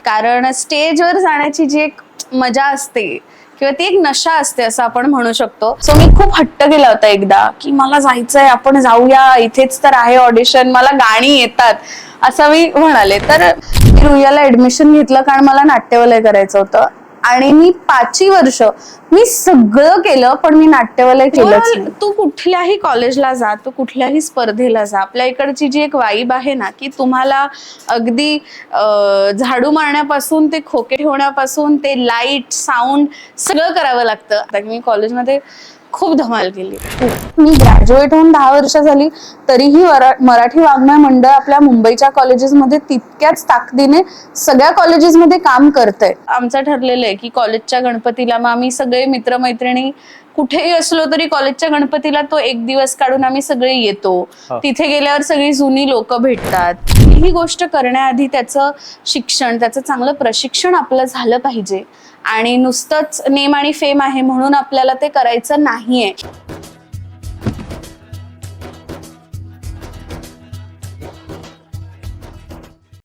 कारण स्टेजवर जाण्याची जी एक मजा असते किंवा ती एक नशा असते असं आपण म्हणू शकतो. सो मी खूप हट्ट केला होता एकदा की मला जायचंय, आपण जाऊया, इथेच तर आहे ऑडिशन, मला गाणी येतात असं मी म्हणाले. तर मी रुईयाला ऍडमिशन घेतलं कारण मला नाट्यवलय करायचं होतं आणि मी 5ही वर्ष मी सगळं केलं पण मी नाट्यवलय केलंच नाही. तू कुठल्याही कॉलेजला जा, तू कुठल्याही स्पर्धेला जा, आपल्या इकडची जी एक वाईब आहे ना की तुम्हाला अगदी झाडू मारण्यापासून ते खोके ठेवण्यापासून ते लाईट साऊंड सगळं करावं लागतं. आता मी कॉलेजमध्ये खूप धमाल केली. मी ग्रॅज्युएट होऊन 10 वर्ष झाली तरीही मराठी वाङ्मय मंडळ आपल्या मुंबईच्या कॉलेजेसमध्ये तितक्याच ताकदीने सगळ्या कॉलेजेसमध्ये काम करतंय. आमचं ठरलेलं आहे की कॉलेजच्या गणपतीला मग आम्ही सगळे मित्रमैत्रिणी कुठेही असलो तरी कॉलेजच्या गणपतीला तो एक दिवस काढून आम्ही सगळे येतो. तिथे गेल्यावर सगळी जुनी लोक भेटतात. ही गोष्ट करण्याआधी त्याचं शिक्षण, त्याचं चांगलं प्रशिक्षण आपलं झालं पाहिजे आणि नुसतंच नेम आणि फेम आहे म्हणून आपल्याला ते करायचं नाहीये.